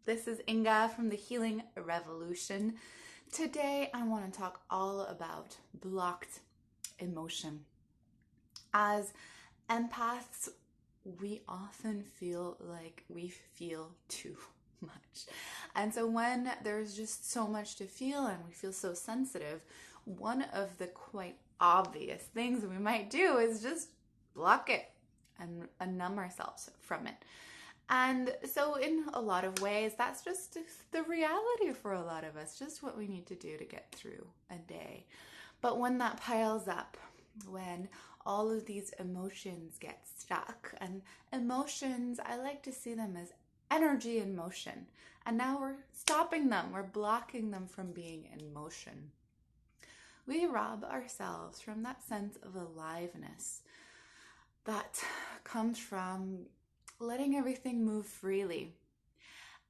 This is Inga from the Healing Revolution. Today I want to talk all about blocked emotion. As empaths, we often feel like we feel too much. And so when there's just so much to feel and we feel so sensitive, one of the quite obvious things we might do is just block it and numb ourselves from it. And so, in a lot of ways, that's just the reality for a lot of us, just what we need to do to get through a day. But when that piles up, when all of these emotions get stuck, and emotions, I like to see them as energy in motion. And now we're stopping them, we're blocking them from being in motion. We rob ourselves from that sense of aliveness that comes from letting everything move freely.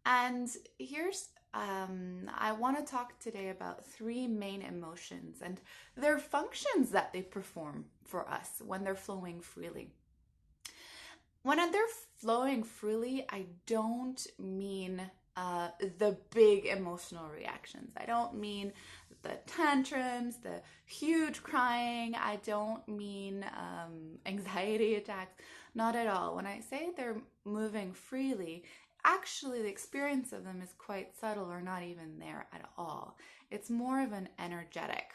And here's, I want to talk today about three main emotions and their functions that they perform for us when they're flowing freely. When they're flowing freely, I don't mean the big emotional reactions. I don't mean the tantrums, the huge crying. I don't mean anxiety attacks. Not at all. When I say they're moving freely, actually the experience of them is quite subtle or not even there at all. It's more of an energetic.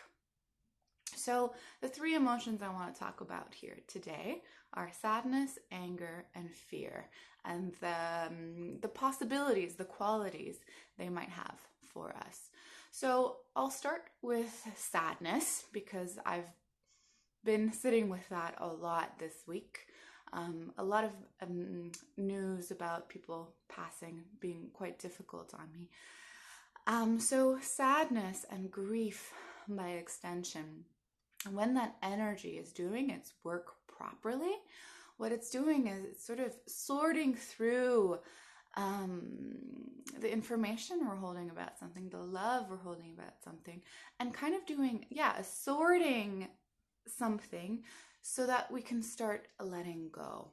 So the three emotions I want to talk about here today are sadness, anger, and fear, and the possibilities, the qualities they might have for us. So I'll start with sadness because I've been sitting with that a lot this week. A lot of news about people passing being quite difficult on me. So sadness and grief by extension, when that energy is doing its work properly, what it's doing is it's sort of sorting through the information we're holding about something, the love we're holding about something, and kind of doing, sorting something so that we can start letting go.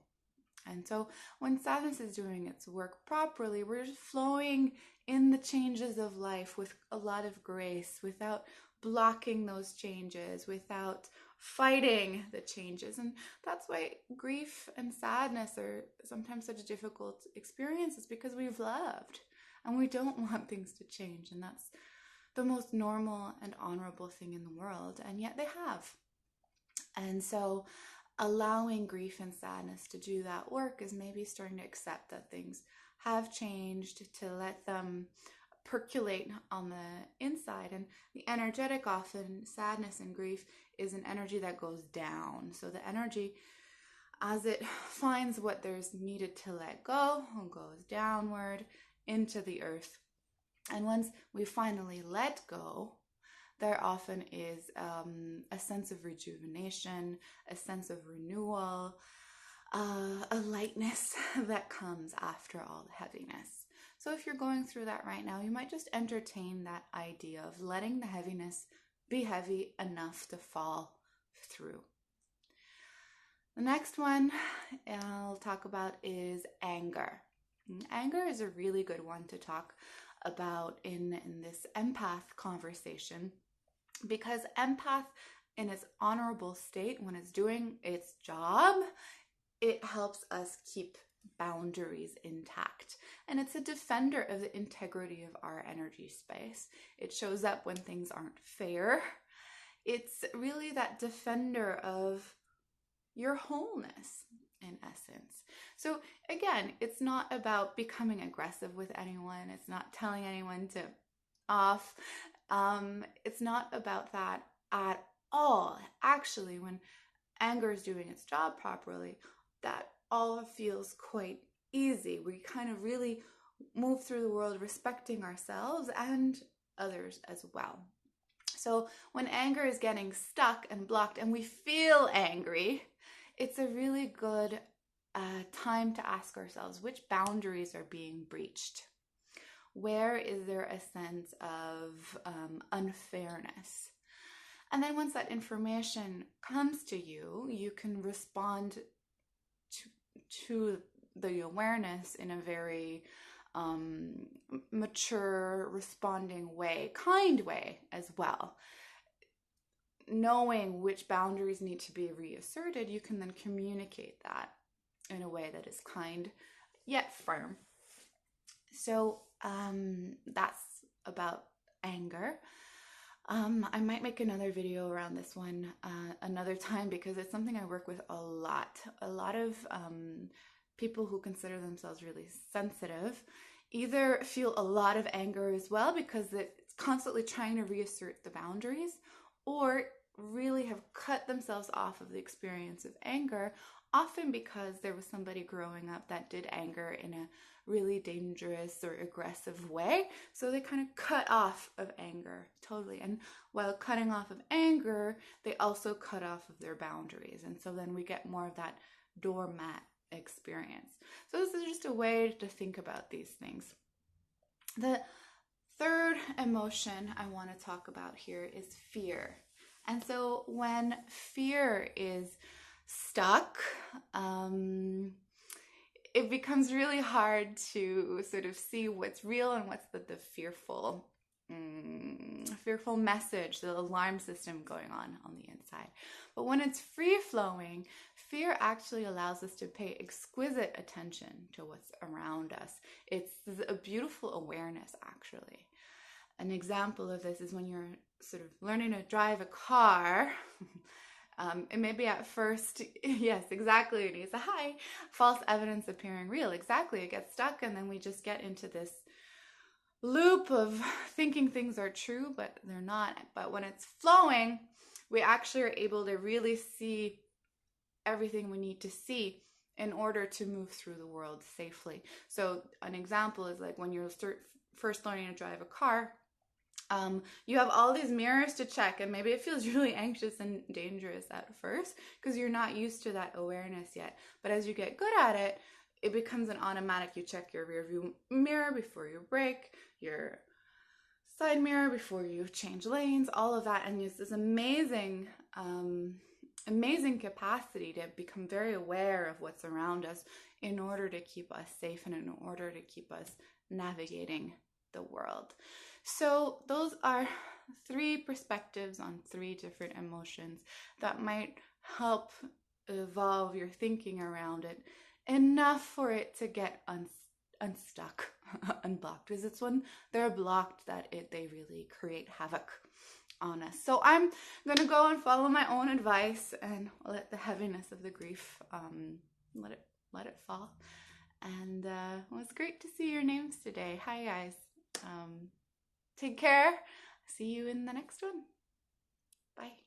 And so when sadness is doing its work properly, we're just flowing in the changes of life with a lot of grace, without blocking those changes, without fighting the changes. And that's why grief and sadness are sometimes such difficult experiences, because we've loved and we don't want things to change. And that's the most normal and honorable thing in the world. And yet they have. And so allowing grief and sadness to do that work is maybe starting to accept that things have changed, to let them percolate on the inside. And the energetic, often sadness and grief, is an energy that goes down. So the energy, as it finds what there's needed to let go, goes downward into the earth. And once we finally let go, there often is a sense of rejuvenation, a sense of renewal, a lightness that comes after all the heaviness. So if you're going through that right now, you might just entertain that idea of letting the heaviness be heavy enough to fall through. The next one I'll talk about is anger. Anger is a really good one to talk about in this empath conversation, because empath in its honorable state, when it's doing its job, it helps us keep boundaries intact. And it's a defender of the integrity of our energy space. It shows up when things aren't fair. It's really that defender of your wholeness, in essence. So again, it's not about becoming aggressive with anyone. It's not telling anyone to off. It's not about that at all. Actually, when anger is doing its job properly, that all feels quite easy. We kind of really move through the world respecting ourselves and others as well. So when anger is getting stuck and blocked and we feel angry, it's a really good time to ask ourselves, which boundaries are being breached? Where is there a sense of unfairness? And then once that information comes to you, you can respond to the awareness in a very mature, responding way, kind way as well. Knowing which boundaries need to be reasserted, you can then communicate that in a way that is kind yet firm. So that's about anger. I might make another video around this one another time because it's something I work with a lot. A lot of people who consider themselves really sensitive either feel a lot of anger as well because it's constantly trying to reassert the boundaries, or really have cut themselves off of the experience of anger, often because there was somebody growing up that did anger in a really dangerous or aggressive way. So they kind of cut off of anger totally. And while cutting off of anger, they also cut off of their boundaries. And so then we get more of that doormat experience. So this is just a way to think about these things. The third emotion I want to talk about here is fear. And so when fear is stuck, it becomes really hard to sort of see what's real and what's the fearful message, the alarm system going on the inside. But when it's free flowing, fear actually allows us to pay exquisite attention to what's around us. It's a beautiful awareness, actually. An example of this is when you're sort of learning to drive a car. And maybe at first, yes, exactly, it is a high, false evidence appearing real. Exactly, it gets stuck, and then we just get into this loop of thinking things are true, but they're not. But when it's flowing, we actually are able to really see everything we need to see in order to move through the world safely. So an example is like when you're first learning to drive a car, you have all these mirrors to check, and maybe it feels really anxious and dangerous at first because you're not used to that awareness yet. But as you get good at it, it becomes an automatic. You check your rear view mirror before you brake, your side mirror before you change lanes, all of that. And it's this amazing capacity to become very aware of what's around us in order to keep us safe and in order to keep us navigating the world. So those are 3 perspectives on 3 different emotions that might help evolve your thinking around it enough for it to get unstuck, unblocked. Because it's when they're blocked that they really create havoc on us. So I'm going to go and follow my own advice and let the heaviness of the grief, let it fall. And it was great to see your names today. Hi, guys. Take care. See you in the next one. Bye.